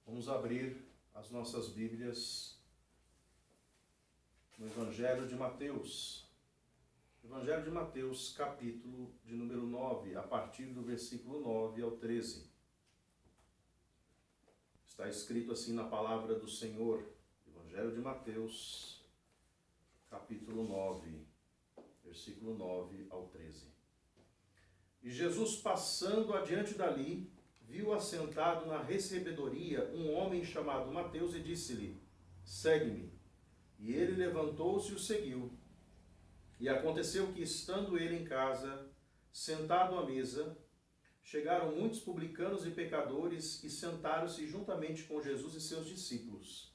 Vamos abrir as nossas Bíblias no Evangelho de Mateus. Evangelho de Mateus, capítulo de número 9, a partir do versículo 9 ao 13. Está escrito assim na palavra do Senhor, Evangelho de Mateus, capítulo 9, versículo 9 ao 13. E Jesus, passando adiante dali, viu assentado na recebedoria um homem chamado Mateus e disse-lhe: segue-me. E ele levantou-se e o seguiu. E aconteceu que, estando ele em casa, sentado à mesa, chegaram muitos publicanos e pecadores e sentaram-se juntamente com Jesus e seus discípulos.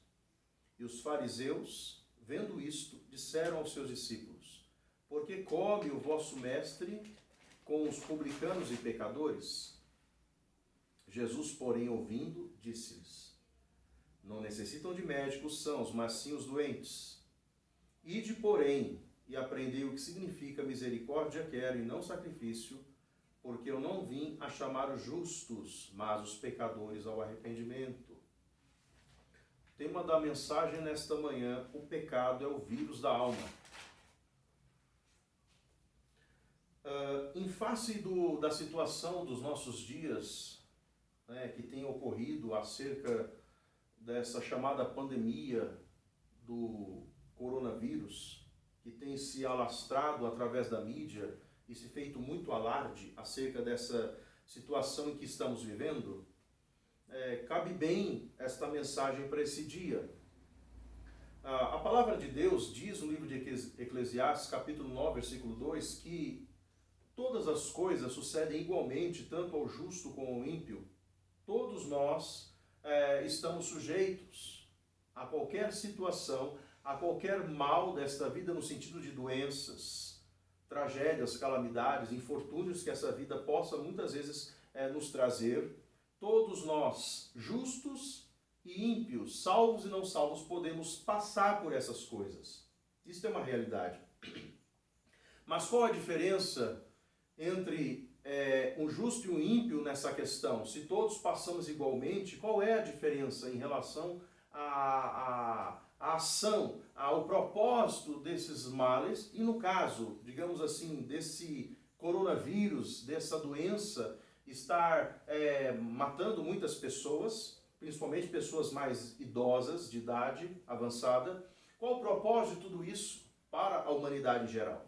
E os fariseus, vendo isto, disseram aos seus discípulos: por que come o vosso mestre com os publicanos e pecadores? Jesus, porém, ouvindo, disse-lhes: não necessitam de médicos sãos, mas sim os doentes. Ide, porém, e aprendei o que significa misericórdia quero e não sacrifício, porque eu não vim a chamar os justos, mas os pecadores ao arrependimento. O tema da mensagem nesta manhã: o pecado é o vírus da alma. Em face da situação dos nossos dias, que tem ocorrido acerca dessa chamada pandemia do coronavírus, que tem se alastrado através da mídia e se feito muito alarde acerca dessa situação em que estamos vivendo, cabe bem esta mensagem para esse dia. A palavra de Deus diz no livro de Eclesiastes, capítulo 9, versículo 2, que todas as coisas sucedem igualmente, tanto ao justo como ao ímpio. Todos nós estamos sujeitos a qualquer situação, a qualquer mal desta vida, no sentido de doenças, tragédias, calamidades, infortúnios que essa vida possa muitas vezes nos trazer. Todos nós, justos e ímpios, salvos e não salvos, podemos passar por essas coisas. Isso é uma realidade. Mas qual a diferença entre um justo e um ímpio nessa questão? Se todos passamos igualmente, qual é a diferença em relação à ação, ao propósito desses males e, no caso, digamos assim, desse coronavírus, dessa doença estar matando muitas pessoas, principalmente pessoas mais idosas, de idade avançada? Qual o propósito de tudo isso para a humanidade em geral?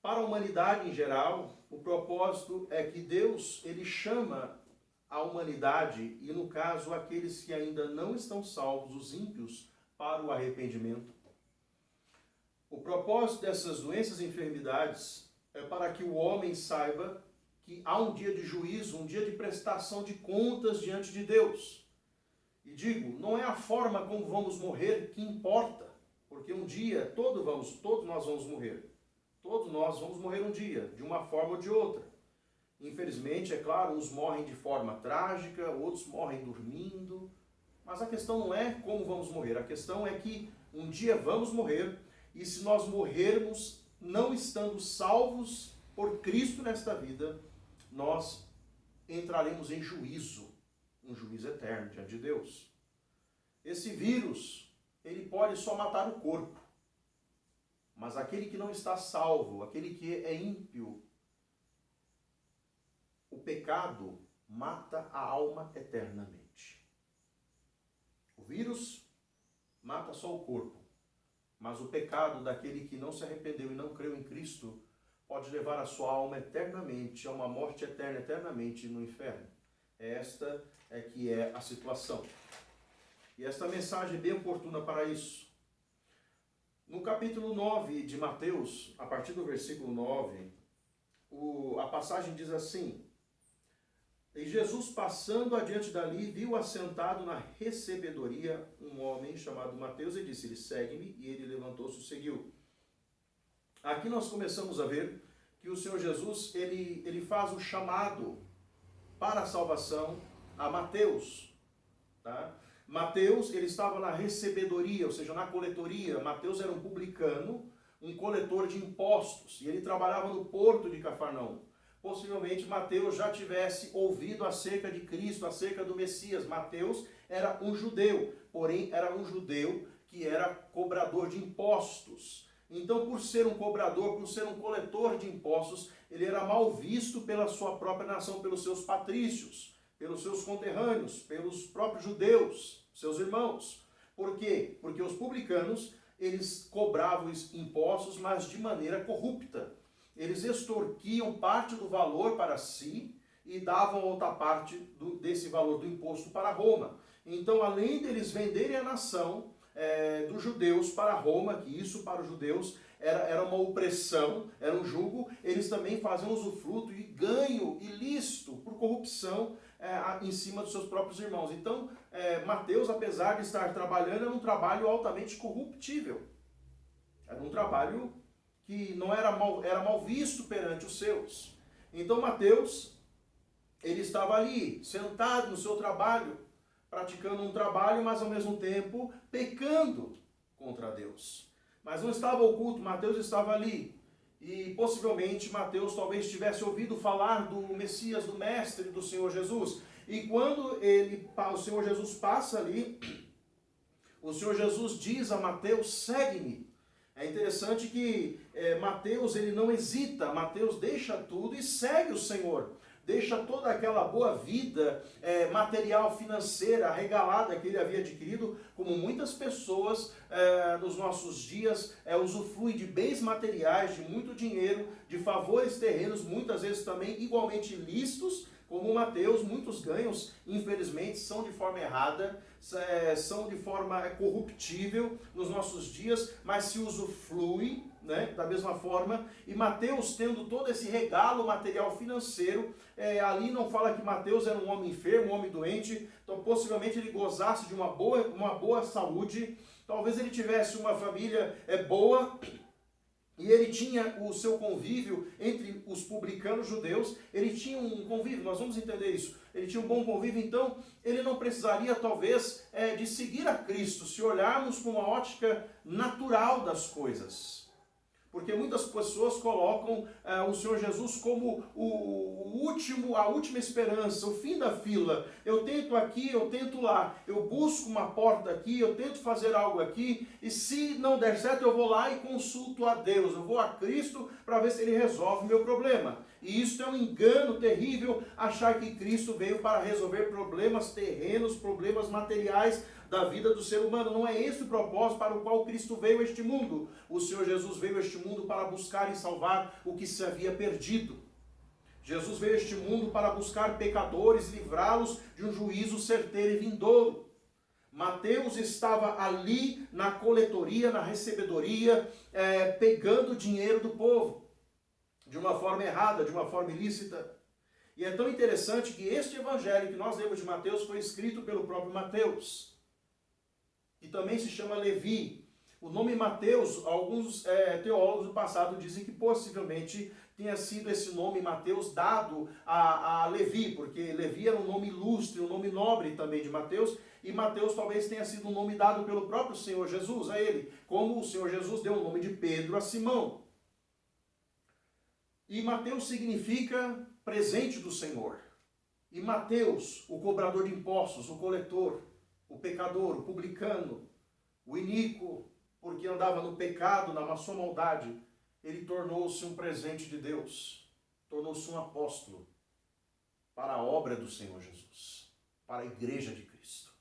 Para a humanidade em geral, o propósito é que Deus, ele chama a humanidade, e no caso aqueles que ainda não estão salvos, os ímpios, para o arrependimento. O propósito dessas doenças e enfermidades é para que o homem saiba que há um dia de juízo, um dia de prestação de contas diante de Deus. E digo, não é a forma como vamos morrer que importa, porque um dia todos nós vamos morrer. Todos nós vamos morrer um dia, de uma forma ou de outra. Infelizmente, é claro, uns morrem de forma trágica, outros morrem dormindo. Mas a questão não é como vamos morrer. A questão é que um dia vamos morrer, e se nós morrermos não estando salvos por Cristo nesta vida, nós entraremos em juízo, um juízo eterno diante de Deus. Esse vírus, ele pode só matar o corpo. Mas aquele que não está salvo, aquele que é ímpio, o pecado mata a alma eternamente. O vírus mata só o corpo, mas o pecado daquele que não se arrependeu e não creu em Cristo pode levar a sua alma eternamente, a uma morte eterna, eternamente no inferno. Esta é que é a situação. E esta mensagem é bem oportuna para isso. No capítulo 9 de Mateus, a partir do versículo 9, a passagem diz assim: e Jesus, passando adiante dali, viu assentado na recebedoria um homem chamado Mateus e disse-lhe: segue-me, e ele levantou-se e o seguiu. Aqui nós começamos a ver que o Senhor Jesus, ele faz o chamado para a salvação a Mateus, tá? Mateus, ele estava na recebedoria, ou seja, na coletoria. Mateus era um publicano, um coletor de impostos, e ele trabalhava no porto de Cafarnaum. possivelmente Mateus já tivesse ouvido acerca de Cristo, acerca do Messias. Mateus era um judeu, porém era um judeu que era cobrador de impostos. Então, por ser um cobrador, por ser um coletor de impostos, ele era mal visto pela sua própria nação, pelos seus patrícios, pelos seus conterrâneos, pelos próprios judeus, seus irmãos. Por quê? Porque os publicanos, eles cobravam impostos, mas de maneira corrupta. Eles extorquiam parte do valor para si e davam outra parte desse valor do imposto para Roma. Então, além deles venderem a nação dos judeus para Roma, que isso para os judeus era uma opressão, era um jugo, eles também faziam usufruto e ganho ilícito por corrupção em cima dos seus próprios irmãos. Então, Mateus, apesar de estar trabalhando, era um trabalho altamente corruptível. Era um trabalho que não era mal visto perante os seus. Então, Mateus, ele estava ali, sentado no seu trabalho, praticando um trabalho, mas ao mesmo tempo pecando contra Deus. Mas não estava oculto, Mateus estava ali. E possivelmente Mateus talvez tivesse ouvido falar do Messias, do Mestre, do Senhor Jesus. E quando o Senhor Jesus passa ali, o Senhor Jesus diz a Mateus: segue-me. É interessante que Mateus ele não hesita, Mateus deixa tudo e segue o Senhor. Deixa toda aquela boa vida material, financeira, regalada que ele havia adquirido, como muitas pessoas nos nossos dias usufruem de bens materiais, de muito dinheiro, de favores terrenos, muitas vezes também igualmente ilícitos, como Mateus, muitos ganhos, infelizmente, são de forma errada, são de forma corruptível nos nossos dias, mas se usufrui, né, da mesma forma. E Mateus, tendo todo esse regalo material financeiro, ali não fala que Mateus era um homem enfermo, um homem doente, então possivelmente ele gozasse de uma boa saúde, talvez ele tivesse uma família boa, e ele tinha o seu convívio entre os publicanos judeus, ele tinha um convívio, nós vamos entender isso, ele tinha um bom convívio, então ele não precisaria talvez de seguir a Cristo, se olharmos com uma ótica natural das coisas. Porque muitas pessoas colocam o Senhor Jesus como a última esperança, o fim da fila. Eu tento aqui, eu tento lá, eu busco uma porta aqui, eu tento fazer algo aqui, e se não der certo eu vou lá e consulto a Deus, eu vou a Cristo para ver se Ele resolve o meu problema. E isso é um engano terrível, achar que Cristo veio para resolver problemas terrenos, problemas materiais da vida do ser humano. Não é esse o propósito para o qual Cristo veio a este mundo. O Senhor Jesus veio a este mundo para buscar e salvar o que se havia perdido. Jesus veio a este mundo para buscar pecadores, livrá-los de um juízo certeiro e vindouro. Mateus estava ali na coletoria, na recebedoria, pegando o dinheiro do povo, de uma forma errada, de uma forma ilícita. E é tão interessante que este evangelho que nós lemos de Mateus foi escrito pelo próprio Mateus, que também se chama Levi. O nome Mateus, alguns teólogos do passado dizem que possivelmente tenha sido esse nome Mateus dado a Levi, porque Levi era um nome ilustre, um nome nobre também de Mateus, e Mateus talvez tenha sido um nome dado pelo próprio Senhor Jesus a ele, como o Senhor Jesus deu o nome de Pedro a Simão. E Mateus significa presente do Senhor. E Mateus, o cobrador de impostos, o coletor, o pecador, o publicano, o iníquo, porque andava no pecado, na sua maldade, ele tornou-se um presente de Deus, tornou-se um apóstolo para a obra do Senhor Jesus, para a igreja de Cristo.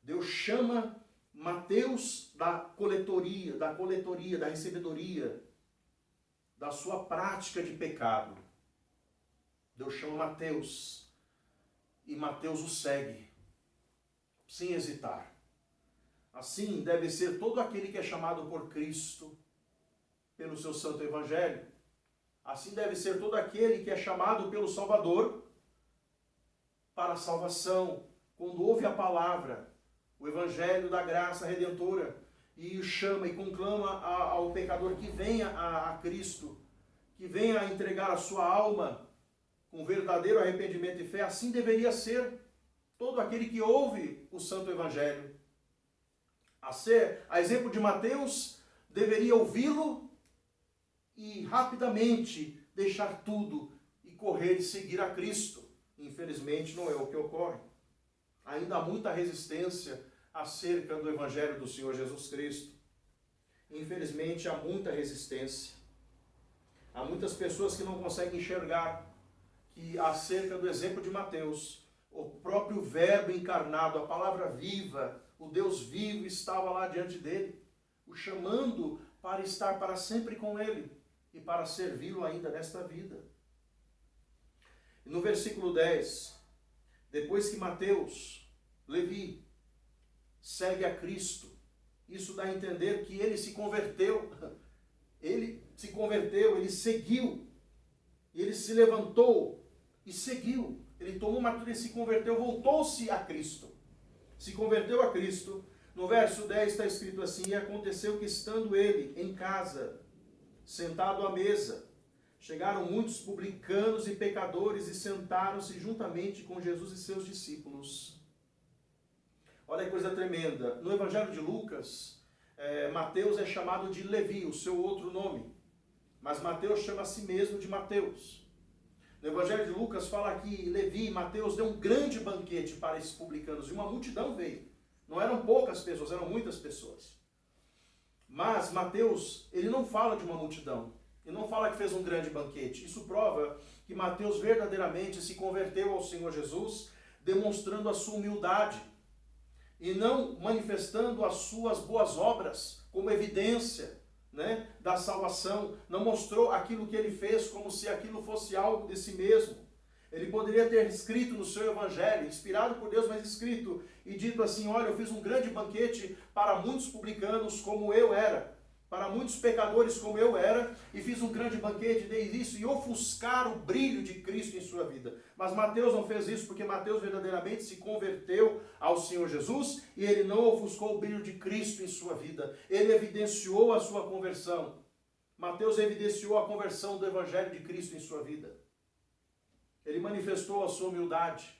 Deus chama Mateus da coletoria, da recebedoria, da sua prática de pecado. Deus chama Mateus e Mateus o segue, sem hesitar. Assim deve ser todo aquele que é chamado por Cristo, pelo seu santo evangelho. Assim deve ser todo aquele que é chamado pelo Salvador para a salvação, quando ouve a palavra, o evangelho da graça redentora, e o chama e conclama ao pecador que venha a Cristo, que venha a entregar a sua alma com verdadeiro arrependimento e fé. Assim deveria ser todo aquele que ouve o santo evangelho. A exemplo de Mateus, deveria ouvi-lo e rapidamente deixar tudo e correr e seguir a Cristo. Infelizmente não é o que ocorre. Ainda há muita resistência acerca do Evangelho do Senhor Jesus Cristo. Infelizmente há muita resistência. Há muitas pessoas que não conseguem enxergar que acerca do exemplo de Mateus, o próprio Verbo encarnado, a palavra viva, o Deus vivo estava lá diante dele, o chamando para estar para sempre com ele e para servi-lo ainda nesta vida. E no versículo 10, depois que Mateus, Levi, segue a Cristo, isso dá a entender que ele se converteu, ele seguiu, ele se levantou e seguiu, ele tomou uma atitude, ele se converteu, voltou-se a Cristo, se converteu a Cristo. No verso 10 está escrito assim: e aconteceu que estando ele em casa, sentado à mesa, chegaram muitos publicanos e pecadores e sentaram-se juntamente com Jesus e seus discípulos. Olha que coisa tremenda. No Evangelho de Lucas, Mateus é chamado de Levi, o seu outro nome. Mas Mateus chama a si mesmo de Mateus. No Evangelho de Lucas fala que Levi, Mateus, deu um grande banquete para esses publicanos. E uma multidão veio. Não eram poucas pessoas, eram muitas pessoas. Mas Mateus, ele não fala de uma multidão. Ele não fala que fez um grande banquete. Isso prova que Mateus verdadeiramente se converteu ao Senhor Jesus, demonstrando a sua humildade. E não manifestando as suas boas obras como evidência, né, da salvação. Não mostrou aquilo que ele fez como se aquilo fosse algo de si mesmo. Ele poderia ter escrito no seu evangelho, inspirado por Deus, mas escrito e dito assim: olha, eu fiz um grande banquete para muitos publicanos como eu era, para muitos pecadores como eu era, e fiz um grande banquete, dei isso, e ofuscar o brilho de Cristo em sua vida. Mas Mateus não fez isso, porque Mateus verdadeiramente se converteu ao Senhor Jesus, e ele não ofuscou o brilho de Cristo em sua vida. Ele evidenciou a sua conversão. Mateus evidenciou a conversão do Evangelho de Cristo em sua vida. Ele manifestou a sua humildade.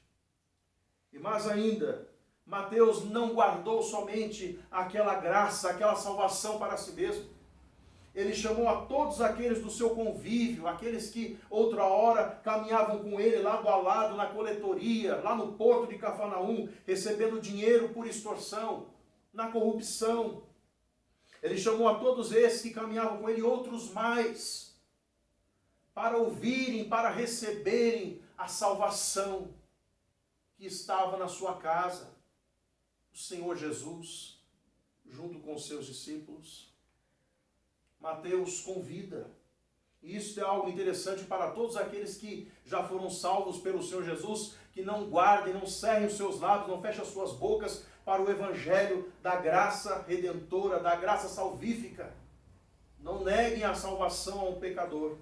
E mais ainda, Mateus não guardou somente aquela graça, aquela salvação para si mesmo. Ele chamou a todos aqueles do seu convívio, aqueles que outra hora caminhavam com ele lado a lado na coletoria, lá no porto de Cafarnaum, recebendo dinheiro por extorsão, na corrupção. Ele chamou a todos esses que caminhavam com ele e outros mais, para ouvirem, para receberem a salvação que estava na sua casa. O Senhor Jesus, junto com os seus discípulos. Mateus convida. E isso é algo interessante para todos aqueles que já foram salvos pelo Senhor Jesus, que não guardem, não cerrem os seus lábios, não fechem as suas bocas para o Evangelho da graça redentora, da graça salvífica. Não neguem a salvação a um pecador.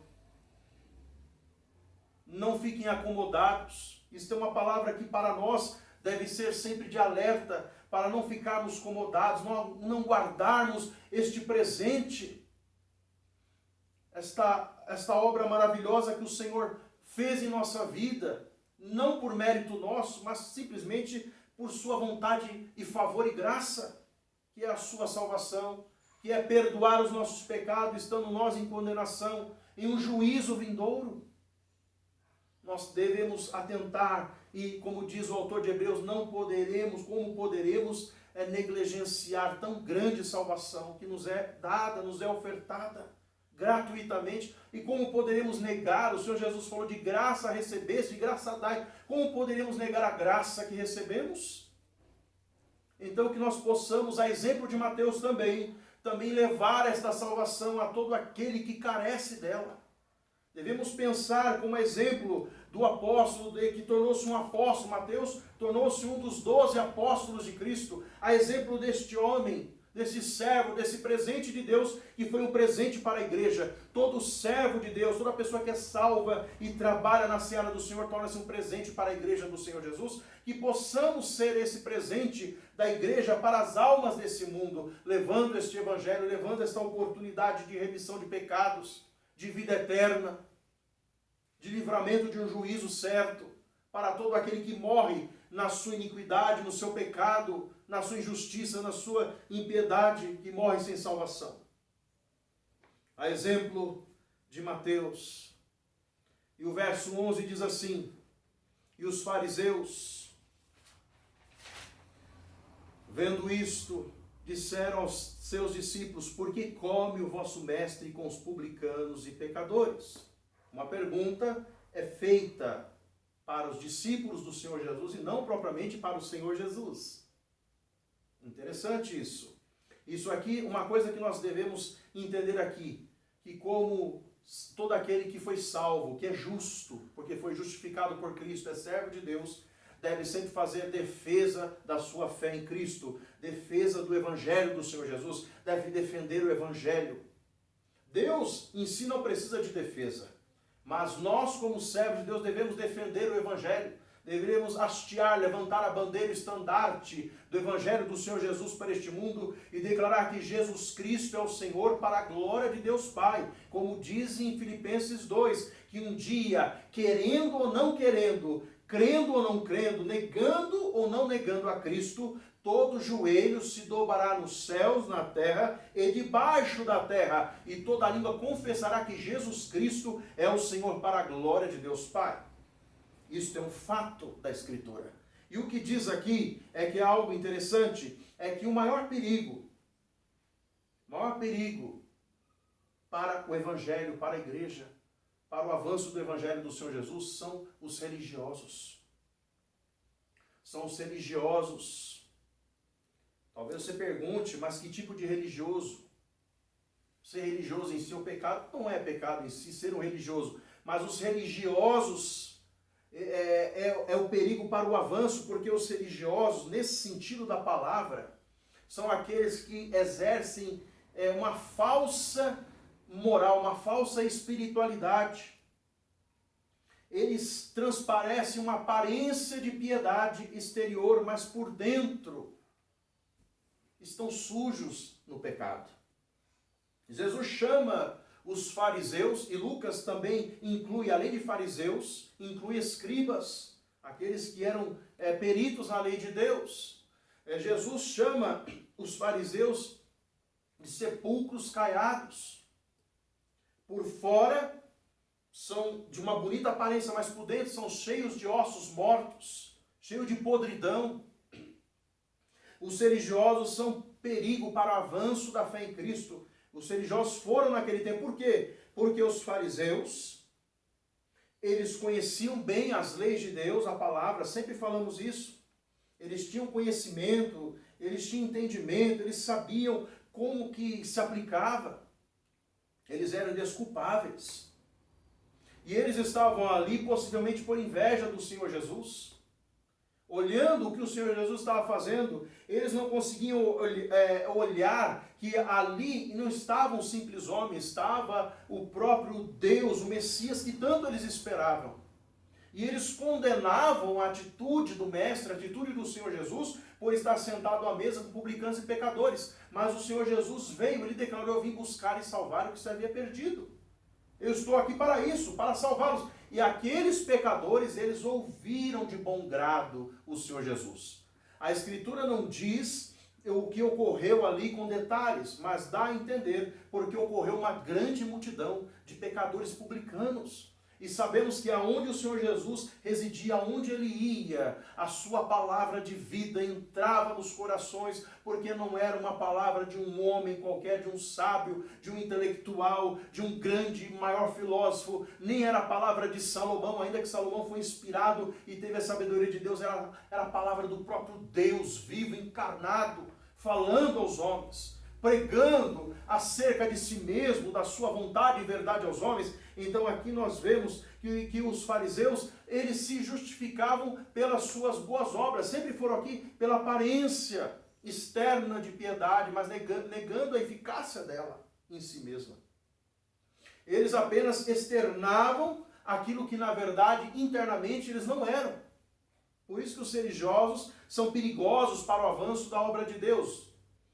Não fiquem acomodados. Isso é uma palavra que para nós deve ser sempre de alerta, para não ficarmos acomodados, não guardarmos este presente, esta obra maravilhosa que o Senhor fez em nossa vida, não por mérito nosso, mas simplesmente por sua vontade e favor e graça, que é a sua salvação, que é perdoar os nossos pecados, estando nós em condenação, em um juízo vindouro. Nós devemos atentar e, como diz o autor de Hebreus, como poderemos negligenciar tão grande salvação que nos é dada, nos é ofertada gratuitamente, e como poderemos negar? O Senhor Jesus falou de graça recebeste, de graça dai. Como poderemos negar a graça que recebemos? Então que nós possamos, a exemplo de Mateus também levar esta salvação a todo aquele que carece dela. Devemos pensar como exemplo do apóstolo, que tornou-se um apóstolo. Mateus tornou-se um dos 12 apóstolos de Cristo. A exemplo deste homem, desse servo, desse presente de Deus, que foi um presente para a igreja. Todo servo de Deus, toda pessoa que é salva e trabalha na seara do Senhor, torna-se um presente para a igreja do Senhor Jesus. Que possamos ser esse presente da igreja para as almas desse mundo, levando este evangelho, levando esta oportunidade de remissão de pecados, de vida eterna, de livramento de um juízo certo, para todo aquele que morre na sua iniquidade, no seu pecado, na sua injustiça, na sua impiedade, que morre sem salvação. A exemplo de Mateus. E o verso 11 diz assim: e os fariseus, vendo isto, disseram aos seus discípulos: por que come o vosso mestre com os publicanos e pecadores? Uma pergunta é feita para os discípulos do Senhor Jesus e não propriamente para o Senhor Jesus. Interessante isso. Isso aqui, uma coisa que nós devemos entender aqui, que como todo aquele que foi salvo, que é justo, porque foi justificado por Cristo, é servo de Deus, deve sempre fazer defesa da sua fé em Cristo, defesa do Evangelho do Senhor Jesus, deve defender o Evangelho. Deus em si não precisa de defesa, mas nós, como servos de Deus, devemos defender o Evangelho, devemos hastear, levantar a bandeira, o estandarte do Evangelho do Senhor Jesus para este mundo e declarar que Jesus Cristo é o Senhor para a glória de Deus Pai, como diz em Filipenses 2, que um dia, querendo ou não querendo, crendo ou não crendo, negando ou não negando a Cristo, todo joelho se dobrará nos céus, na terra e debaixo da terra, e toda língua confessará que Jesus Cristo é o Senhor para a glória de Deus Pai. Isso é um fato da Escritura. E o que diz aqui é que é algo interessante, é que o maior perigo para o Evangelho, para a igreja, para o avanço do Evangelho do Senhor Jesus, são os religiosos. São os religiosos. Talvez você pergunte, mas que tipo de religioso? Ser religioso em si é um pecado? Não é pecado em si ser um religioso, mas os religiosos é o perigo para o avanço, porque os religiosos, nesse sentido da palavra, são aqueles que exercem uma falsa moral, uma falsa espiritualidade. Eles transparecem uma aparência de piedade exterior, mas por dentro estão sujos no pecado. Jesus chama os fariseus, e Lucas também inclui, além de fariseus, inclui escribas, aqueles que eram peritos na lei de Deus. Jesus chama os fariseus de sepulcros caiados. Por fora são de uma bonita aparência, mas por dentro são cheios de ossos mortos, cheios de podridão. Os religiosos são perigo para o avanço da fé em Cristo. Os religiosos foram naquele tempo. Por quê? Porque os fariseus, eles conheciam bem as leis de Deus, a palavra, sempre falamos isso. Eles tinham conhecimento, eles tinham entendimento, eles sabiam como que se aplicava. Eles eram desculpáveis. E eles estavam ali possivelmente por inveja do Senhor Jesus. Olhando o que o Senhor Jesus estava fazendo, eles não conseguiam olhar que ali não estava um simples homem, estava o próprio Deus, o Messias que tanto eles esperavam. E eles condenavam a atitude do Mestre, a atitude do Senhor Jesus, por estar sentado à mesa com publicanos e pecadores. Mas o Senhor Jesus veio, ele declarou: eu vim buscar e salvar o que se havia perdido. Eu estou aqui para isso, para salvá-los. E aqueles pecadores, eles ouviram de bom grado o Senhor Jesus. A Escritura não diz o que ocorreu ali com detalhes, mas dá a entender porque ocorreu uma grande multidão de pecadores publicanos. E sabemos que aonde o Senhor Jesus residia, aonde ele ia, a sua palavra de vida entrava nos corações, porque não era uma palavra de um homem qualquer, de um sábio, de um intelectual, de um grande, maior filósofo, nem era a palavra de Salomão, ainda que Salomão foi inspirado e teve a sabedoria de Deus, era a palavra do próprio Deus vivo, encarnado, falando aos homens, pregando acerca de si mesmo, da sua vontade e verdade aos homens. Então aqui nós vemos que os fariseus, eles se justificavam pelas suas boas obras, sempre foram aqui pela aparência externa de piedade, mas negando a eficácia dela em si mesma. Eles apenas externavam aquilo que na verdade internamente eles não eram. Por isso que os religiosos são perigosos para o avanço da obra de Deus.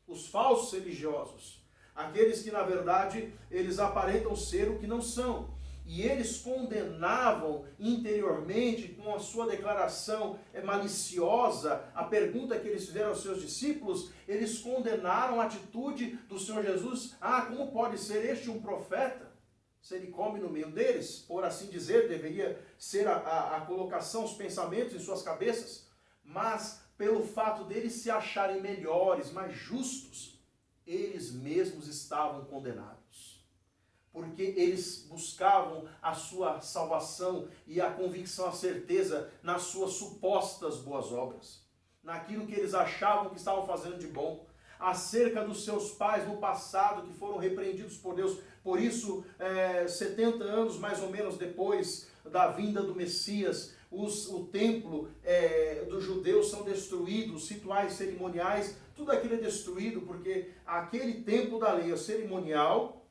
Os falsos religiosos, aqueles que na verdade eles aparentam ser o que não são. E eles condenavam interiormente, com a sua declaração maliciosa, a pergunta que eles fizeram aos seus discípulos, eles condenaram a atitude do Senhor Jesus. Ah, como pode ser este um profeta? se ele come no meio deles, por assim dizer, deveria ser a colocação, os pensamentos em suas cabeças, mas pelo fato deles se acharem melhores, mais justos, eles mesmos estavam condenados. Porque eles buscavam a sua salvação e a convicção, a certeza nas suas supostas boas obras, naquilo que eles achavam que estavam fazendo de bom, acerca dos seus pais no passado que foram repreendidos por Deus. Por isso, 70 anos mais ou menos depois da vinda do Messias, o templo dos judeus são destruídos, os rituais cerimoniais, tudo aquilo é destruído, porque aquele tempo da lei cerimonial,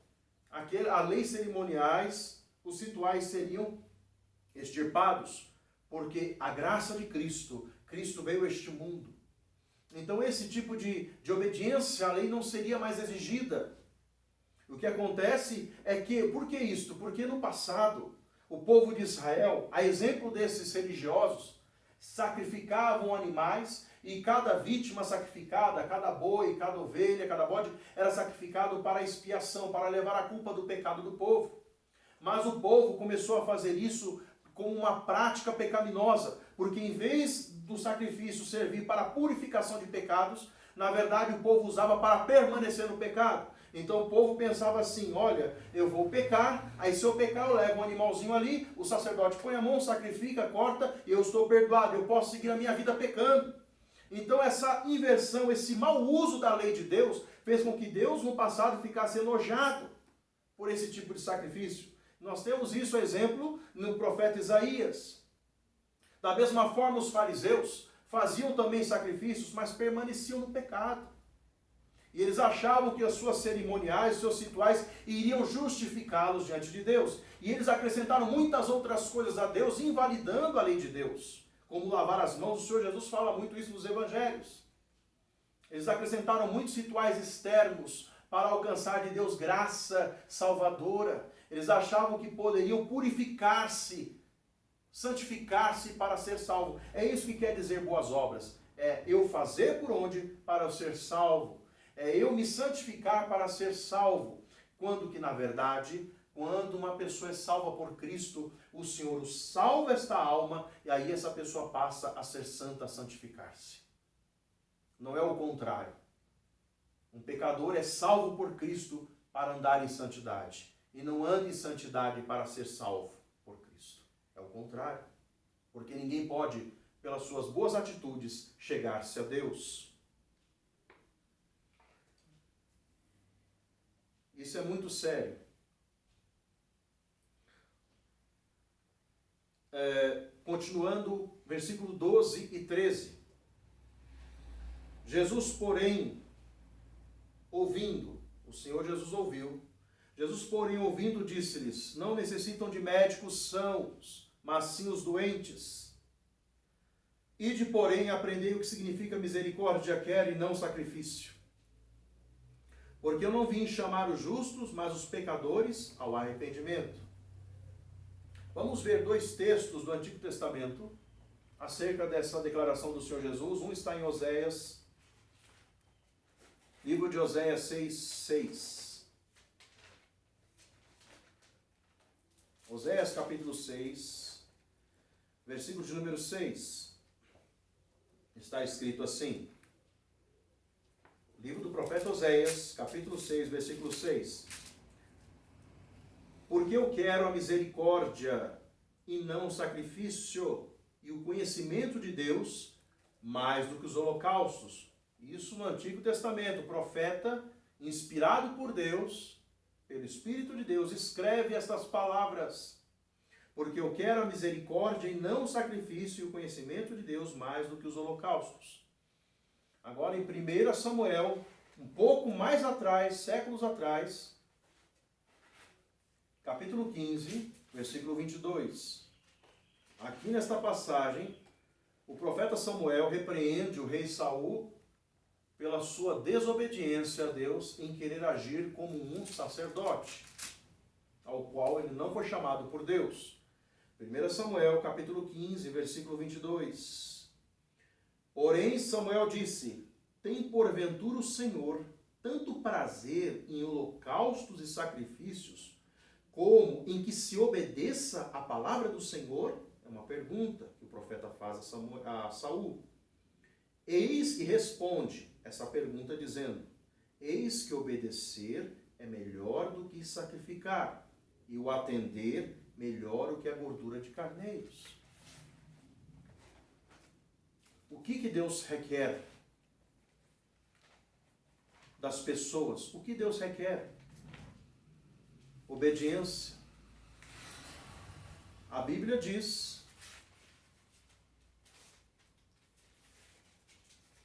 a lei cerimoniais, os rituais seriam extirpados, porque a graça de Cristo veio a este mundo. Então esse tipo de obediência à lei não seria mais exigida. O que acontece é que, por que isto? Porque no passado, o povo de Israel, a exemplo desses religiosos, sacrificavam animais e cada vítima sacrificada, cada boi, cada ovelha, cada bode, era sacrificado para expiação, para levar a culpa do pecado do povo. Mas o povo começou a fazer isso como uma prática pecaminosa, porque em vez do sacrifício servir para a purificação de pecados, na verdade o povo usava para permanecer no pecado. Então o povo pensava assim, olha, eu vou pecar, aí se eu pecar eu levo um animalzinho ali, o sacerdote põe a mão, sacrifica, corta, e eu estou perdoado, eu posso seguir a minha vida pecando. Então essa inversão, esse mau uso da lei de Deus, fez com que Deus no passado ficasse enojado por esse tipo de sacrifício. Nós temos isso, exemplo, no profeta Isaías. Da mesma forma, os fariseus faziam também sacrifícios, mas permaneciam no pecado. E eles achavam que as suas cerimoniais, os seus rituais, iriam justificá-los diante de Deus. E eles acrescentaram muitas outras coisas a Deus, invalidando a lei de Deus. Como lavar as mãos, o Senhor Jesus fala muito isso nos evangelhos. Eles acrescentaram muitos rituais externos para alcançar de Deus graça salvadora. Eles achavam que poderiam purificar-se, santificar-se para ser salvo. É isso que quer dizer boas obras. É eu fazer por onde para eu ser salvo. É eu me santificar para ser salvo. Quando que, na verdade, quando uma pessoa é salva por Cristo, o Senhor salva esta alma e aí essa pessoa passa a ser santa, a santificar-se. Não é o contrário. Um pecador é salvo por Cristo para andar em santidade. E não anda em santidade para ser salvo por Cristo. É o contrário. Porque ninguém pode, pelas suas boas atitudes, chegar-se a Deus. Isso é muito sério. Continuando, versículo 12 e 13. Jesus, porém, ouvindo, o Senhor Jesus ouviu, Jesus, porém, ouvindo, disse-lhes, não necessitam de médicos sãos, mas sim os doentes. Ide, porém, aprendei o que significa misericórdia quer e não sacrifício. Porque eu não vim chamar os justos, mas os pecadores ao arrependimento. Vamos ver dois textos do Antigo Testamento acerca dessa declaração do Senhor Jesus. Um está em Oséias, livro de Oséias 6:6. Oséias capítulo 6, versículo de número 6. Está escrito assim. Livro do profeta Oséias, capítulo 6, versículo 6. Porque eu quero a misericórdia e não o sacrifício, e o conhecimento de Deus mais do que os holocaustos. Isso no Antigo Testamento. O profeta, inspirado por Deus, pelo Espírito de Deus, escreve estas palavras. Porque eu quero a misericórdia e não o sacrifício, e o conhecimento de Deus mais do que os holocaustos. Agora em 1 Samuel, um pouco mais atrás, séculos atrás, capítulo 15, versículo 22. Aqui nesta passagem, o profeta Samuel repreende o rei Saul pela sua desobediência a Deus em querer agir como um sacerdote, ao qual ele não foi chamado por Deus. 1 Samuel, capítulo 15, versículo 22. Porém, Samuel disse, tem porventura o Senhor tanto prazer em holocaustos e sacrifícios, como em que se obedeça a palavra do Senhor? É uma pergunta que o profeta faz a Saul. Eis que responde essa pergunta dizendo: eis que obedecer é melhor do que sacrificar, e o atender melhor do que a gordura de carneiros. O que Deus requer das pessoas? O que Deus requer? Obediência. A Bíblia diz,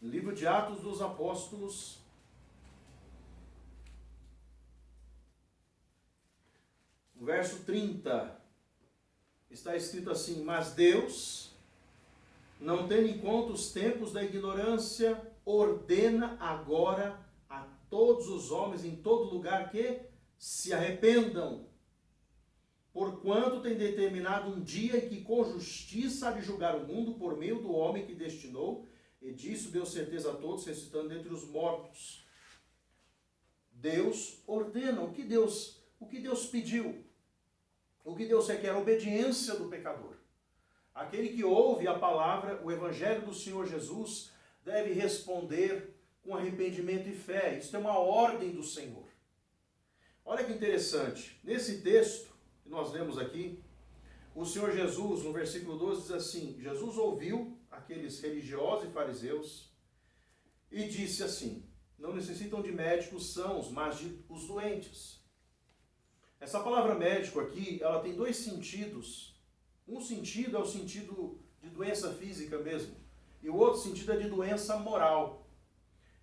no livro de Atos dos Apóstolos, no verso 30, está escrito assim: mas Deus, não tendo em conta os tempos da ignorância, ordena agora a todos os homens em todo lugar que se arrependam, porquanto tem determinado um dia em que com justiça há de julgar o mundo por meio do homem que destinou, e disso deu certeza a todos, ressuscitando dentre os mortos. Deus ordena. O que Deus pediu? O que Deus requer? A obediência do pecador. Aquele que ouve a palavra, o evangelho do Senhor Jesus, deve responder com arrependimento e fé. Isso é uma ordem do Senhor. Olha que interessante. Nesse texto que nós lemos aqui, o Senhor Jesus, no versículo 12, diz assim: Jesus ouviu aqueles religiosos e fariseus e disse assim: não necessitam de médicos sãos, mas de os doentes. Essa palavra médico aqui, ela tem dois sentidos. Um sentido é o sentido de doença física mesmo, e o outro sentido é de doença moral.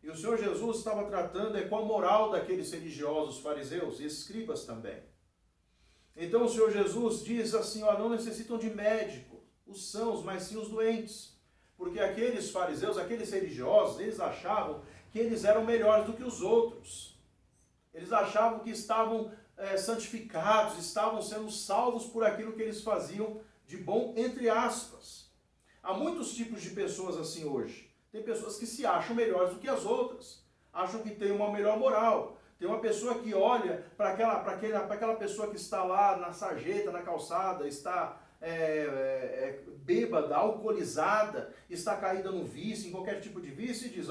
E o Senhor Jesus estava tratando com a moral daqueles religiosos, fariseus e escribas também. Então o Senhor Jesus diz assim: não necessitam de médico os sãos, mas sim os doentes. Porque aqueles fariseus, aqueles religiosos, eles achavam que eles eram melhores do que os outros. Eles achavam que estavam santificados, estavam sendo salvos por aquilo que eles faziam de bom, entre aspas. Há muitos tipos de pessoas assim hoje. Tem pessoas que se acham melhores do que as outras, acham que tem uma melhor moral. Tem uma pessoa que olha para aquela pessoa que está lá na sarjeta, na calçada, está bêbada, alcoolizada, está caída no vício, em qualquer tipo de vício, e diz: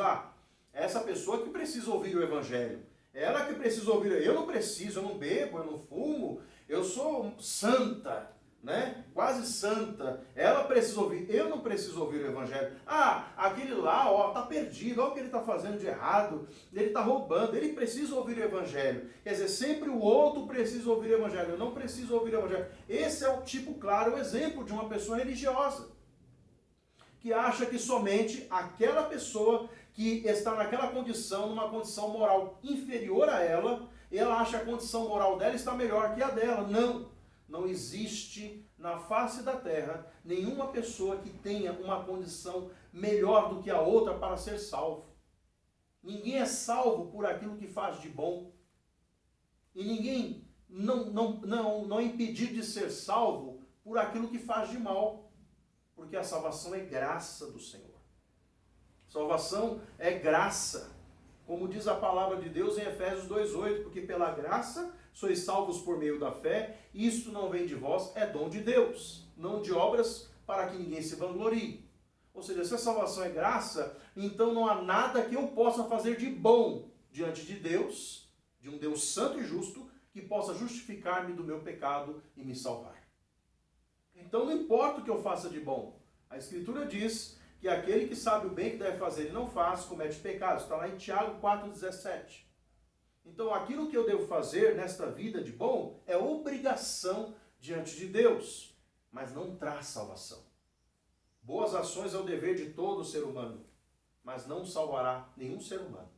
essa pessoa que precisa ouvir o evangelho. Ela que precisa ouvir. Eu não preciso, eu não bebo, eu não fumo, eu sou santa, né? Quase santa. Ela precisa ouvir, eu não preciso ouvir o evangelho. Aquele lá, tá perdido, olha o que ele está fazendo de errado, ele está roubando, ele precisa ouvir o evangelho. Quer dizer, sempre o outro precisa ouvir o evangelho, eu não preciso ouvir o evangelho. Esse é o tipo claro, o exemplo de uma pessoa religiosa, que acha que somente aquela pessoa que está naquela condição, numa condição moral inferior a ela, ela acha que a condição moral dela está melhor que a dela. Não existe na face da terra nenhuma pessoa que tenha uma condição melhor do que a outra para ser salvo. Ninguém é salvo por aquilo que faz de bom. E ninguém não é impedido de ser salvo por aquilo que faz de mal. Porque a salvação é graça do Senhor. Salvação é graça. Como diz a palavra de Deus em Efésios 2,8, porque pela graça sois salvos por meio da fé, isto não vem de vós, é dom de Deus, não de obras para que ninguém se vanglorie. Ou seja, se a salvação é graça, então não há nada que eu possa fazer de bom diante de Deus, de um Deus santo e justo, que possa justificar-me do meu pecado e me salvar. Então não importa o que eu faça de bom. A Escritura diz que aquele que sabe o bem que deve fazer e não faz, comete pecado. Está lá em Tiago 4,17. Então aquilo que eu devo fazer nesta vida de bom é obrigação diante de Deus, mas não traz salvação. Boas ações é o dever de todo ser humano, mas não salvará nenhum ser humano.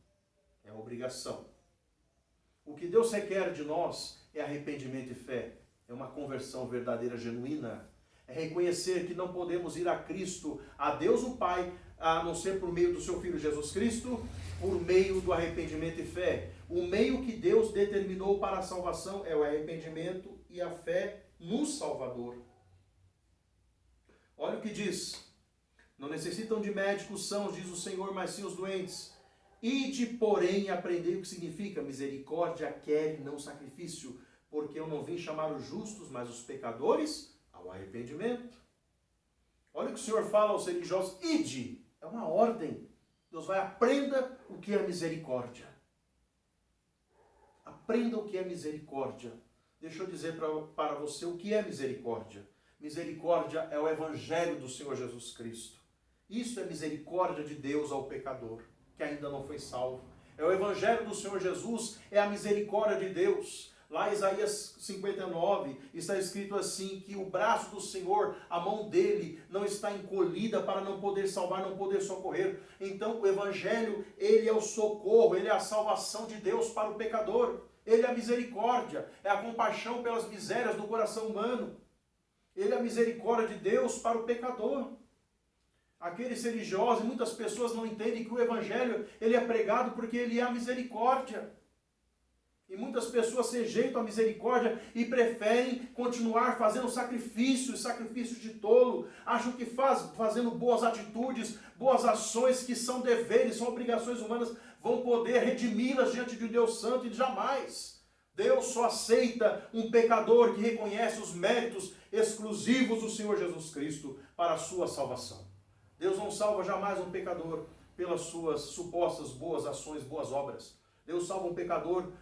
É obrigação. O que Deus requer de nós é arrependimento e fé. É uma conversão verdadeira, genuína. É reconhecer que não podemos ir a Cristo, a Deus o Pai, a não ser por meio do seu Filho Jesus Cristo, por meio do arrependimento e fé. O meio que Deus determinou para a salvação é o arrependimento e a fé no Salvador. Olha o que diz: não necessitam de médicos sãos, diz o Senhor, mas sim os doentes. Ide, porém, aprendei o que significa misericórdia, quer e não sacrifício, porque eu não vim chamar os justos, mas os pecadores ao arrependimento. Olha o que o Senhor fala aos religiosos: ide, é uma ordem. Deus vai, aprenda o que é misericórdia. Aprenda o que é misericórdia. Deixa eu dizer para você o que é misericórdia. Misericórdia é o evangelho do Senhor Jesus Cristo. Isso é misericórdia de Deus ao pecador, que ainda não foi salvo. É o evangelho do Senhor Jesus, é a misericórdia de Deus. Lá em Isaías 59 está escrito assim, que o braço do Senhor, a mão dele, não está encolhida para não poder salvar, não poder socorrer. Então o evangelho, ele é o socorro, ele é a salvação de Deus para o pecador. Ele é a misericórdia, é a compaixão pelas misérias do coração humano. Ele é a misericórdia de Deus para o pecador. Aqueles religiosos, muitas pessoas não entendem que o evangelho, ele é pregado porque ele é a misericórdia. E muitas pessoas se rejeitam a misericórdia e preferem continuar fazendo sacrifícios de tolo. Acham que fazendo boas atitudes, boas ações que são deveres, são obrigações humanas, vão poder redimi-las diante de um Deus santo, e jamais. Deus só aceita um pecador que reconhece os méritos exclusivos do Senhor Jesus Cristo para a sua salvação. Deus não salva jamais um pecador pelas suas supostas boas ações, boas obras. Deus salva um pecador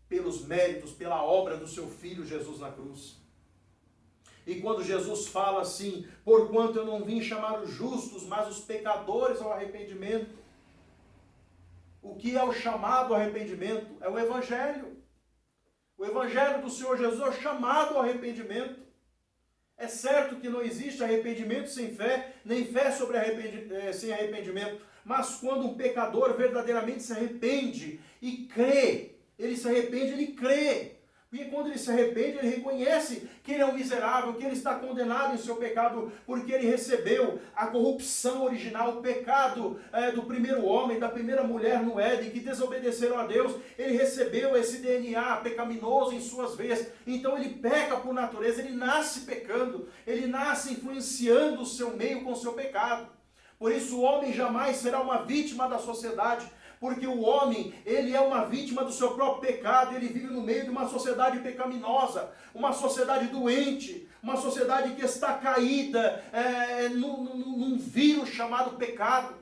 pelos méritos, pela obra do seu Filho Jesus na cruz. E quando Jesus fala assim, porquanto eu não vim chamar os justos, mas os pecadores ao arrependimento. O que é o chamado ao arrependimento? É o Evangelho. O Evangelho do Senhor Jesus é o chamado ao arrependimento. É certo que não existe arrependimento sem fé, nem fé sem arrependimento. Mas quando um pecador verdadeiramente se arrepende e crê, ele se arrepende, ele crê. Porque quando ele se arrepende, ele reconhece que ele é um miserável, que ele está condenado em seu pecado, porque ele recebeu a corrupção original, o pecado do primeiro homem, da primeira mulher no Éden, que desobedeceram a Deus. Ele recebeu esse DNA pecaminoso em suas veias. Então ele peca por natureza, ele nasce pecando, ele nasce influenciando o seu meio com o seu pecado. Por isso o homem jamais será uma vítima da sociedade, porque o homem, ele é uma vítima do seu próprio pecado, ele vive no meio de uma sociedade pecaminosa, uma sociedade doente, uma sociedade que está caída num vírus chamado pecado.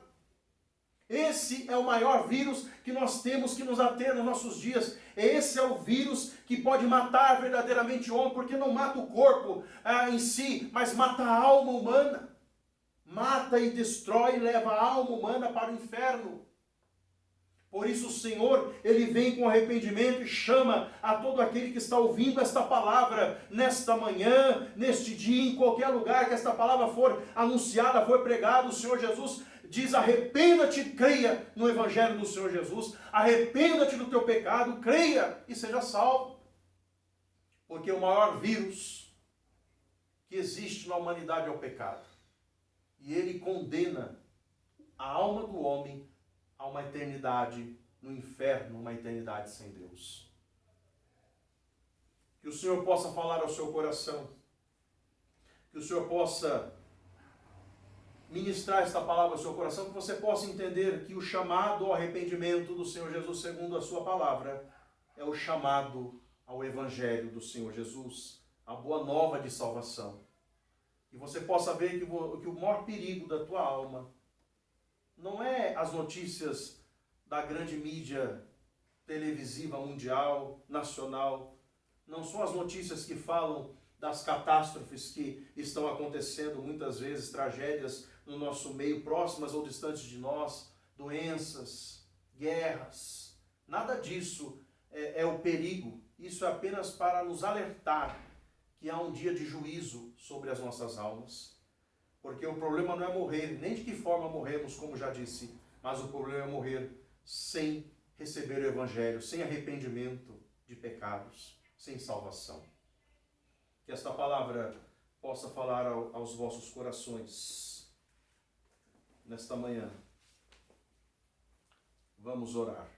Esse é o maior vírus que nós temos que nos ater nos nossos dias. Esse é o vírus que pode matar verdadeiramente o homem, porque não mata o corpo em si, mas mata a alma humana. Mata e destrói e leva a alma humana para o inferno. Por isso o Senhor, ele vem com arrependimento e chama a todo aquele que está ouvindo esta palavra nesta manhã, neste dia, em qualquer lugar que esta palavra for anunciada, for pregada. O Senhor Jesus diz: arrependa-te, creia no Evangelho do Senhor Jesus, arrependa-te do teu pecado, creia e seja salvo. Porque o maior vírus que existe na humanidade é o pecado. E ele condena a alma do homem a uma eternidade no inferno, uma eternidade sem Deus. Que o Senhor possa falar ao seu coração, que o Senhor possa ministrar esta palavra ao seu coração, que você possa entender que o chamado ao arrependimento do Senhor Jesus, segundo a sua palavra, é o chamado ao Evangelho do Senhor Jesus, a boa nova de salvação. E você possa ver que o maior perigo da tua alma não é as notícias da grande mídia televisiva mundial, nacional. Não são as notícias que falam das catástrofes que estão acontecendo, muitas vezes tragédias no nosso meio, próximas ou distantes de nós, doenças, guerras. Nada disso é o perigo. Isso é apenas para nos alertar que há um dia de juízo sobre as nossas almas. Porque o problema não é morrer, nem de que forma morremos, como já disse, mas o problema é morrer sem receber o Evangelho, sem arrependimento de pecados, sem salvação. Que esta palavra possa falar aos vossos corações nesta manhã. Vamos orar.